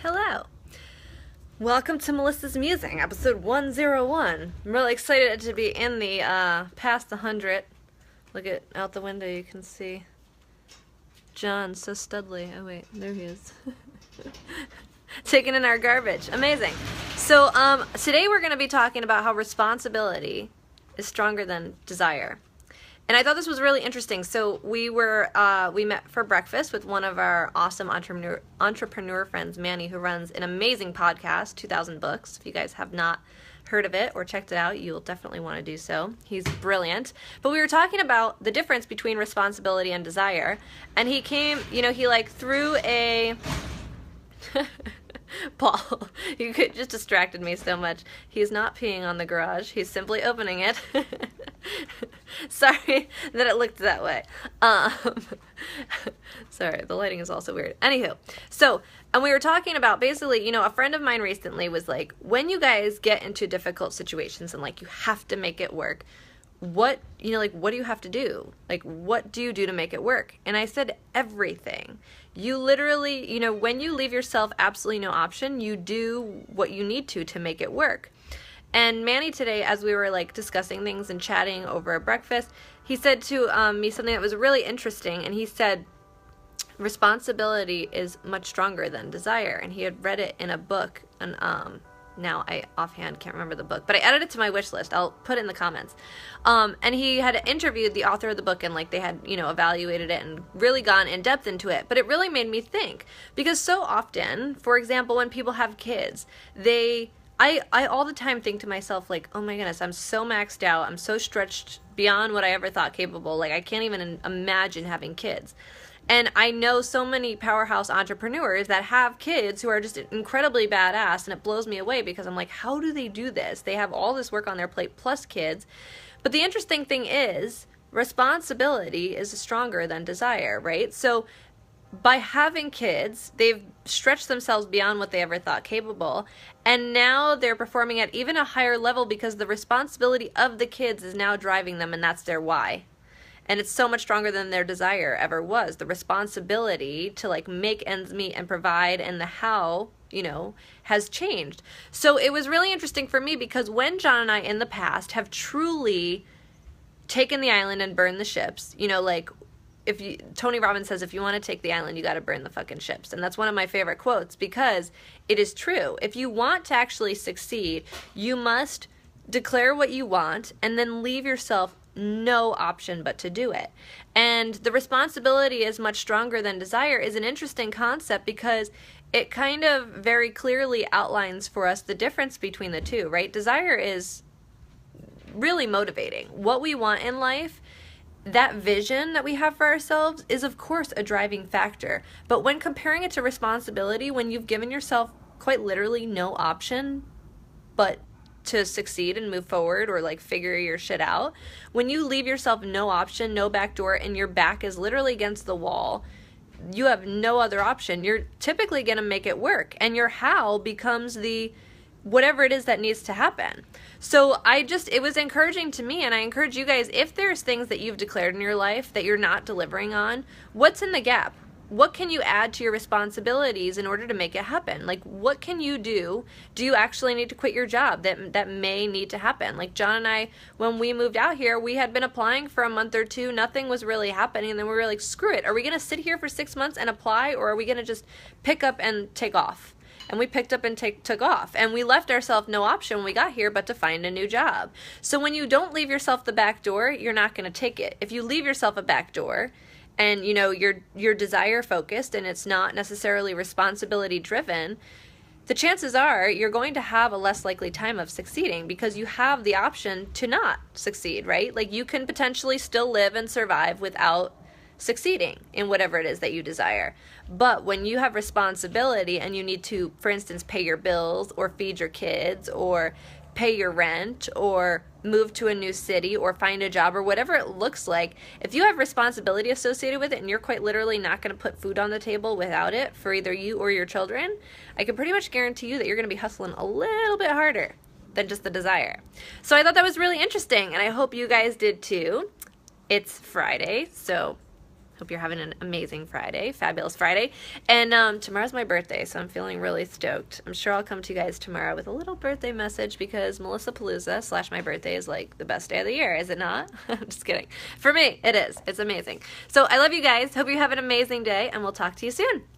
Hello. Welcome to Melissa's Musing, episode 101. I'm really excited to be in the past 100. Look at out the window, you can see John, so studly. Oh wait, there he is. Taking in our garbage. Amazing. So today we're going to be talking about how responsibility is stronger than desire. And I thought this was really interesting. So we met for breakfast with one of our awesome entrepreneur friends, Manny, who runs an amazing podcast, 2000 Books. If you guys have not heard of it or checked it out, you'll definitely want to do so. He's brilliant. But we were talking about the difference between responsibility and desire. And he came, he threw a... Paul, you just distracted me so much. He's not peeing on the garage. He's simply opening it. Sorry that it looked that way. Sorry, the lighting is also weird. Anywho, and we were talking about basically, a friend of mine recently was like, when you guys get into difficult situations and you have to make it work, what do you have to do? What do you do to make it work? And I said, everything. You literally, when you leave yourself absolutely no option, you do what you need to make it work. And Manny today, as we were discussing things and chatting over breakfast, he said to me something that was really interesting. And he said, responsibility is much stronger than desire. And he had read it in a book. And now I offhand can't remember the book, but I added it to my wish list. I'll put it in the comments. And he had interviewed the author of the book, and they had, evaluated it and really gone in depth into it. But it really made me think, because so often, for example, when people have kids, I all the time think to myself, oh my goodness, I'm so maxed out. I'm so stretched beyond what I ever thought capable. I can't even imagine having kids. And I know so many powerhouse entrepreneurs that have kids who are just incredibly badass, and it blows me away because I'm like, how do they do this? They have all this work on their plate plus kids. But the interesting thing is, responsibility is stronger than desire, right? So by having kids, they've stretched themselves beyond what they ever thought capable, and now they're performing at even a higher level because the responsibility of the kids is now driving them, and that's their why. And it's so much stronger than their desire ever was. The responsibility to make ends meet and provide, and the how, has changed. So it was really interesting for me because when John and I in the past have truly taken the island and burned the ships, Tony Robbins says, if you want to take the island, you got to burn the fucking ships. And that's one of my favorite quotes because it is true. If you want to actually succeed, you must declare what you want and then leave yourself no option but to do it. And the responsibility is much stronger than desire is an interesting concept because it kind of very clearly outlines for us the difference between the two, right? Desire is really motivating. What we want in life, that vision that we have for ourselves is of course a driving factor. But when comparing it to responsibility, when you've given yourself quite literally no option but to succeed and move forward or figure your shit out, when you leave yourself no option, no back door, and your back is literally against the wall, you have no other option. You're typically going to make it work, and your how becomes the whatever it is that needs to happen. So it was encouraging to me, and I encourage you guys, if there's things that you've declared in your life that you're not delivering on, what's in the gap? What can you add to your responsibilities in order to make it happen? What can you do? Do you actually need to quit your job? That may need to happen. John and I, when we moved out here, we had been applying for a month or two. Nothing was really happening. And then we were like, screw it. Are we going to sit here for 6 months and apply? Or are we going to just pick up and take off? And we picked up and took off. And we left ourselves no option when we got here but to find a new job. So when you don't leave yourself the back door, you're not going to take it. If you leave yourself a back door, and you're desire focused and it's not necessarily responsibility driven, the chances are you're going to have a less likely time of succeeding because you have the option to not succeed, right? You can potentially still live and survive without succeeding in whatever it is that you desire. But when you have responsibility and you need to, for instance, pay your bills or feed your kids or pay your rent or move to a new city or find a job or whatever it looks like, if you have responsibility associated with it and you're quite literally not going to put food on the table without it for either you or your children, I can pretty much guarantee you that you're going to be hustling a little bit harder than just the desire. So I thought that was really interesting, and I hope you guys did too. It's Friday, so Hope you're having an amazing Friday, fabulous Friday. And tomorrow's my birthday, so I'm feeling really stoked. I'm sure I'll come to you guys tomorrow with a little birthday message because Melissa Palooza / my birthday is like the best day of the year, is it not? I'm just kidding. For me, it is. It's amazing. So I love you guys. Hope you have an amazing day, and we'll talk to you soon.